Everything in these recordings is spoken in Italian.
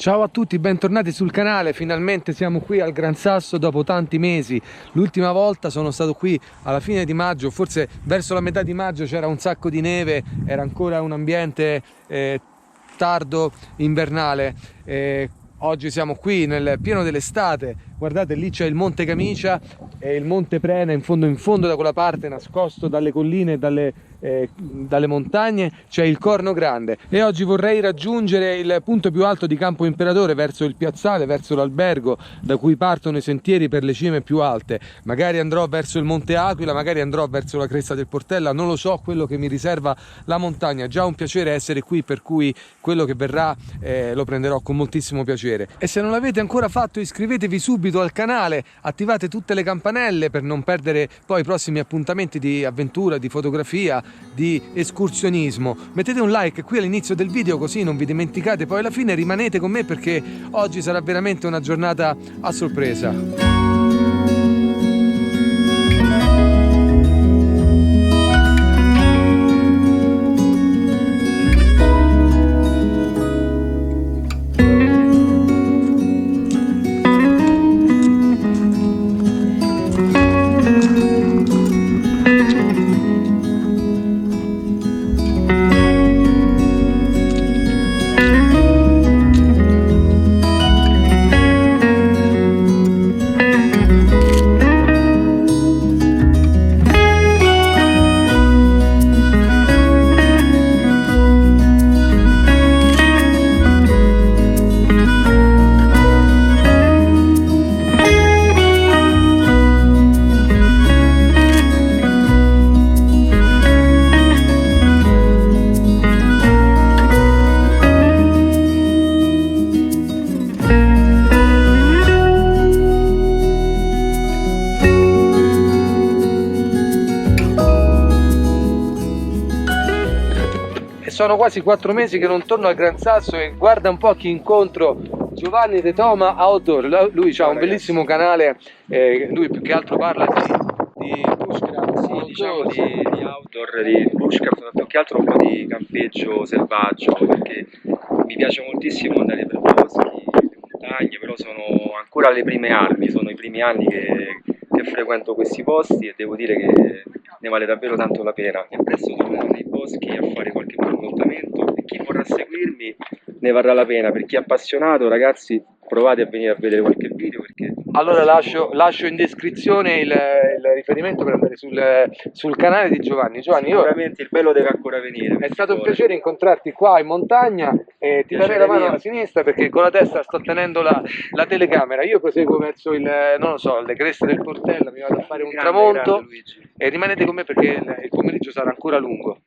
Ciao a tutti, bentornati sul canale. Finalmente siamo qui al Gran Sasso dopo tanti mesi. L'ultima volta sono stato qui alla fine di maggio, forse verso la metà di maggio, c'era un sacco di neve, era ancora un ambiente tardo invernale. Oggi siamo qui nel pieno dell'estate. Guardate, lì c'è il Monte Camicia e il Monte Prena in fondo da quella parte, nascosto dalle colline e dalle montagne, c'è il Corno Grande. E oggi vorrei raggiungere il punto più alto di Campo Imperatore, verso il piazzale, verso l'albergo da cui partono i sentieri per le cime più alte. Magari andrò verso il Monte Aquila, magari andrò verso la cresta del Portella, non lo so quello che mi riserva la montagna. Già un piacere essere qui, per cui quello che verrà lo prenderò con moltissimo piacere. E se non l'avete ancora fatto, iscrivetevi subito al canale, attivate tutte le campanelle per non perdere poi i prossimi appuntamenti di avventura, di fotografia, di escursionismo. Mettete un like qui all'inizio del video, così non vi dimenticate, poi alla fine rimanete con me perché oggi sarà veramente una giornata a sorpresa. Sono quasi 4 mesi che non torno al Gran Sasso e guarda un po' chi incontro: Giovanni De Toma Outdoor. Lui ha un bellissimo canale, lui più che altro parla di bushcraft, sì, diciamo di outdoor, di bushcraft, ma più che altro un po' di campeggio selvaggio, perché mi piace moltissimo andare per boschi, le montagne, però sono ancora alle prime armi, sono i primi anni che frequento questi posti e devo dire che ne vale davvero tanto la pena. E presto tornerò nei boschi a fare qualche voltamento e chi vorrà seguirmi ne varrà la pena. Per chi è appassionato, ragazzi, provate a venire a vedere qualche video, perché allora lascio in descrizione il riferimento per andare sul canale di Giovanni. Giovanni, sicuramente il bello deve ancora venire. È stato un piacere incontrarti qua in montagna e ti darei la mano alla sinistra perché con la testa sto tenendo la telecamera. Io proseguo verso non lo so, le creste del Portella, mi vado a fare un tramonto e rimanete con me perché il pomeriggio sarà ancora lungo.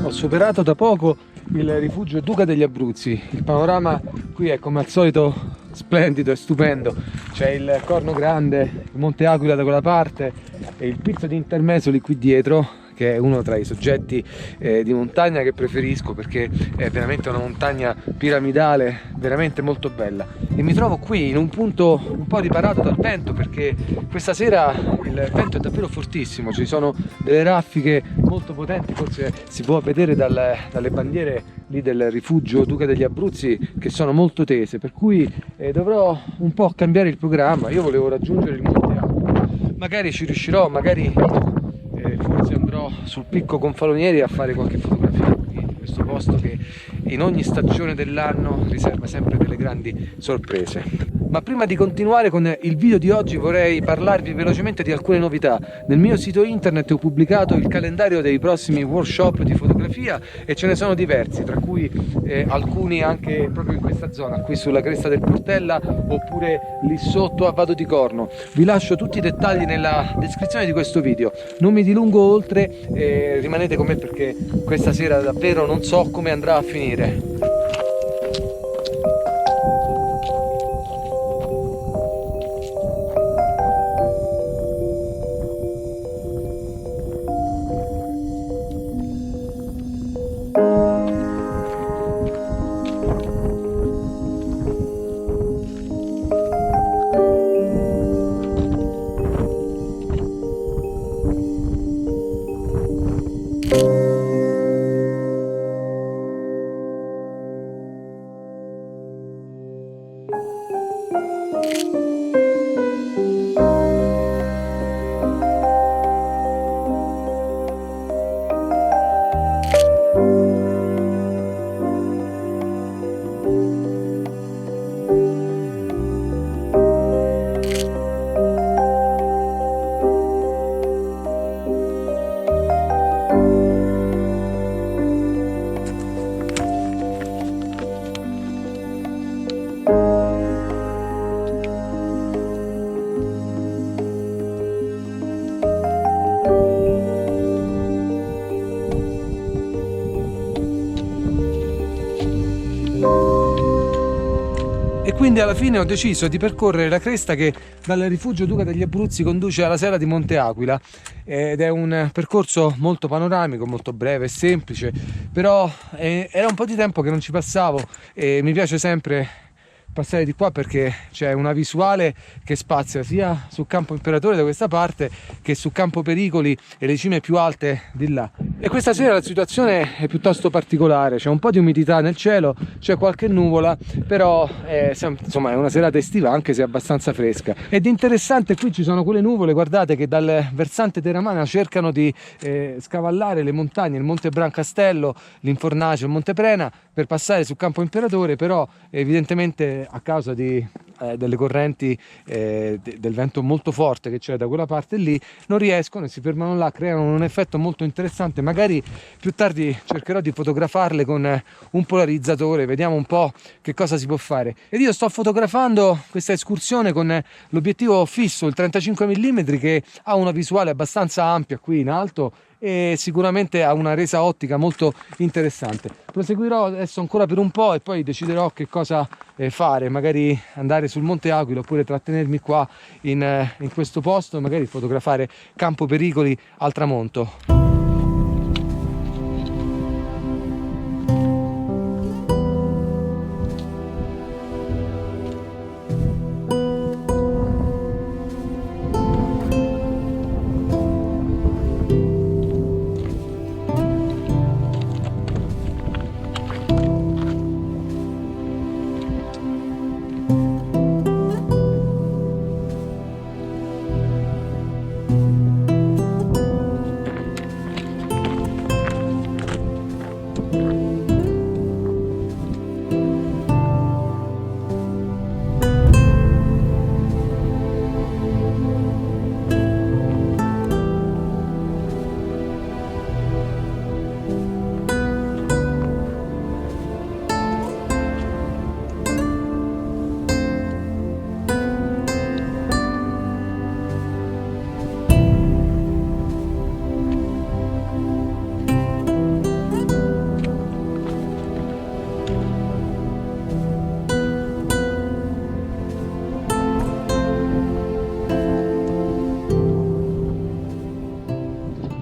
Superato da poco il rifugio Duca degli Abruzzi. Il panorama qui è come al solito splendido e stupendo. C'è il Corno Grande, il Monte Aquila da quella parte e il Pizzo di Intermesoli qui dietro, che è uno tra i soggetti di montagna che preferisco perché è veramente una montagna piramidale, veramente molto bella. E mi trovo qui in un punto un po' riparato dal vento perché questa sera il vento è davvero fortissimo, ci sono delle raffiche molto potenti, forse si può vedere dalle bandiere lì del rifugio Duca degli Abruzzi che sono molto tese, per cui dovrò un po' cambiare il programma. Io volevo raggiungere il Monte Aquila, magari ci riuscirò, magari no. Forse andrò sul Picco Gonfalonieri a fare qualche fotografia di questo posto che in ogni stagione dell'anno riserva sempre delle grandi sorprese. Ma prima di continuare con il video di oggi vorrei parlarvi velocemente di alcune novità. Nel mio sito internet ho pubblicato il calendario dei prossimi workshop di fotografia e ce ne sono diversi, tra cui alcuni anche proprio in questa zona, qui sulla cresta del Portella oppure lì sotto a Vado di Corno. Vi lascio tutti i dettagli nella descrizione di questo video. Non mi dilungo oltre, rimanete con me perché questa sera davvero non so come andrà a finire. E quindi alla fine ho deciso di percorrere la cresta che dal rifugio Duca degli Abruzzi conduce alla sera di Monte Aquila, ed è un percorso molto panoramico, molto breve e semplice, però era un po' di tempo che non ci passavo e mi piace sempre passare di qua perché c'è una visuale che spazia sia su Campo Imperatore da questa parte che su Campo Pericoli e le cime più alte di là. E questa sera la situazione è piuttosto particolare, c'è un po' di umidità nel cielo, c'è qualche nuvola, però insomma è una serata estiva anche se abbastanza fresca. Ed interessante, qui ci sono quelle nuvole, guardate, che dal versante teramana cercano di scavallare le montagne, il Monte Brancastello, l'Infornace, il Monte Prena, per passare su Campo Imperatore, però evidentemente a causa delle correnti del vento molto forte che c'è da quella parte lì non riescono e si fermano là, creano un effetto molto interessante. Magari più tardi cercherò di fotografarle con un polarizzatore, vediamo un po' che cosa si può fare. Ed io sto fotografando questa escursione con l'obiettivo fisso, il 35 mm, che ha una visuale abbastanza ampia qui in alto e sicuramente ha una resa ottica molto interessante. Proseguirò adesso ancora per un po' e poi deciderò che cosa fare, magari andare sul Monte Aquila oppure trattenermi qua in questo posto e magari fotografare Campo Pericoli al tramonto.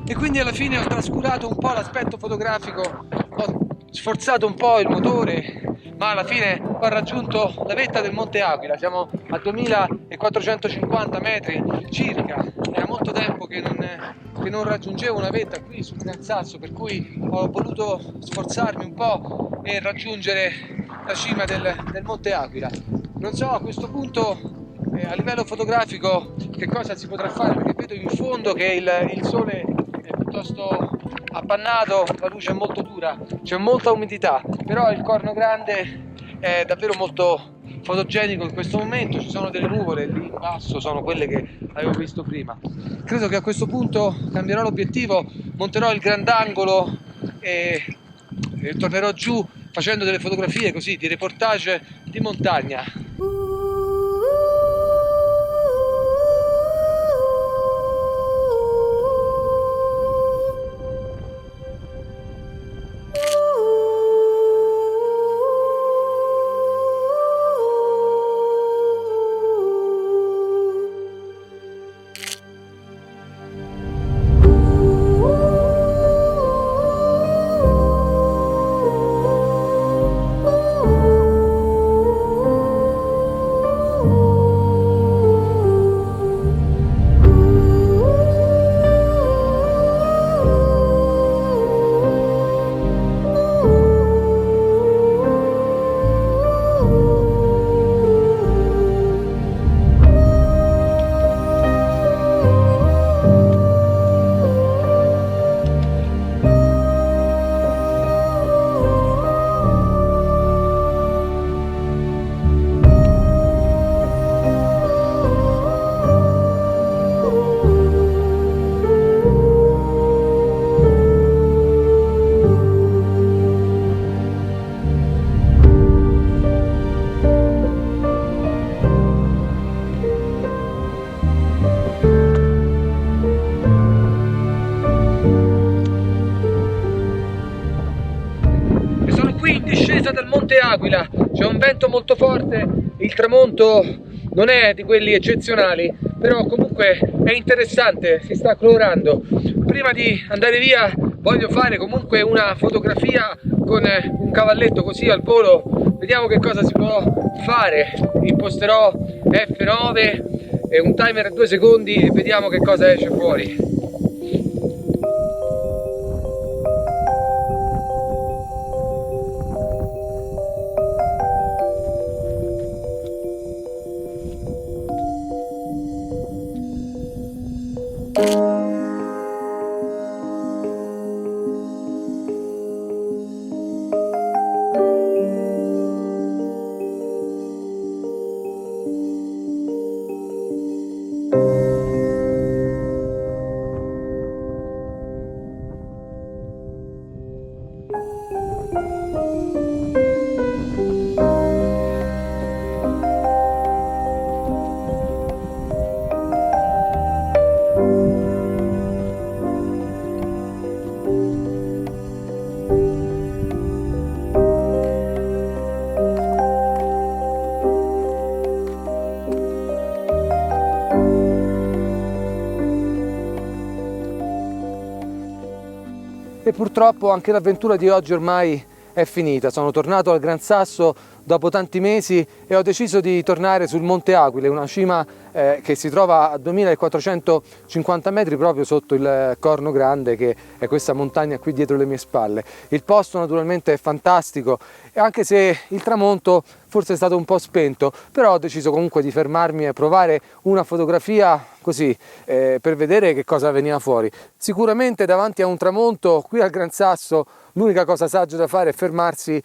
E quindi alla fine ho trascurato un po' l'aspetto fotografico, ho sforzato un po' il motore, ma alla fine ho raggiunto la vetta del Monte Aquila. Siamo a 2450 metri circa, era molto tempo che non raggiungevo una vetta qui sul Gran Sasso, per cui ho voluto sforzarmi un po' e raggiungere la cima del Monte Aquila. Non so a questo punto a livello fotografico che cosa si potrà fare, perché vedo in fondo che il sole è piuttosto appannato, la luce è molto dura, c'è molta umidità, però il Corno Grande è davvero molto fotogenico in questo momento. Ci sono delle nuvole lì in basso, sono quelle che avevo visto prima. Credo che a questo punto cambierò l'obiettivo, monterò il grandangolo e tornerò giù facendo delle fotografie così di reportage di montagna. qui in discesa dal Monte Aquila, c'è un vento molto forte, il tramonto non è di quelli eccezionali, però comunque è interessante, si sta colorando. Prima di andare via voglio fare comunque una fotografia con un cavalletto così al volo, vediamo che cosa si può fare. Imposterò F9 e un timer a 2 secondi e vediamo che cosa esce fuori. E purtroppo anche l'avventura di oggi ormai è finita. Sono tornato al Gran Sasso dopo tanti mesi e ho deciso di tornare sul Monte Aquile, una cima che si trova a 2450 metri proprio sotto il Corno Grande, che è questa montagna qui dietro le mie spalle. Il posto naturalmente è fantastico e anche se il tramonto forse è stato un po' spento, però ho deciso comunque di fermarmi e provare una fotografia così per vedere che cosa veniva fuori. Sicuramente davanti a un tramonto qui al Gran Sasso l'unica cosa saggia da fare è fermarsi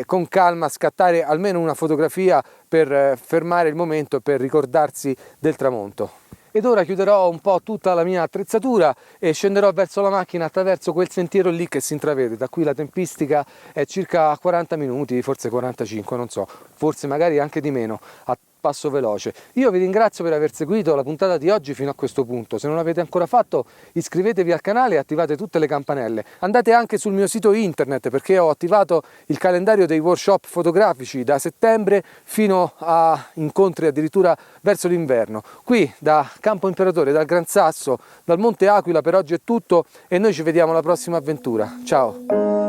con calma, scattare almeno una fotografia per fermare il momento e per ricordarsi del tramonto. Ed ora chiuderò un po' tutta la mia attrezzatura e scenderò verso la macchina attraverso quel sentiero lì che si intravede. Da qui la tempistica è circa 40 minuti, forse 45, non so, forse magari anche di meno, a passo veloce. Io vi ringrazio per aver seguito la puntata di oggi fino a questo punto. Se non l'avete ancora fatto, iscrivetevi al canale e attivate tutte le campanelle. Andate anche sul mio sito internet perché ho attivato il calendario dei workshop fotografici da settembre fino a incontri addirittura verso l'inverno. Qui da Campo Imperatore, dal Gran Sasso, dal Monte Aquila per oggi è tutto e noi ci vediamo alla prossima avventura. Ciao!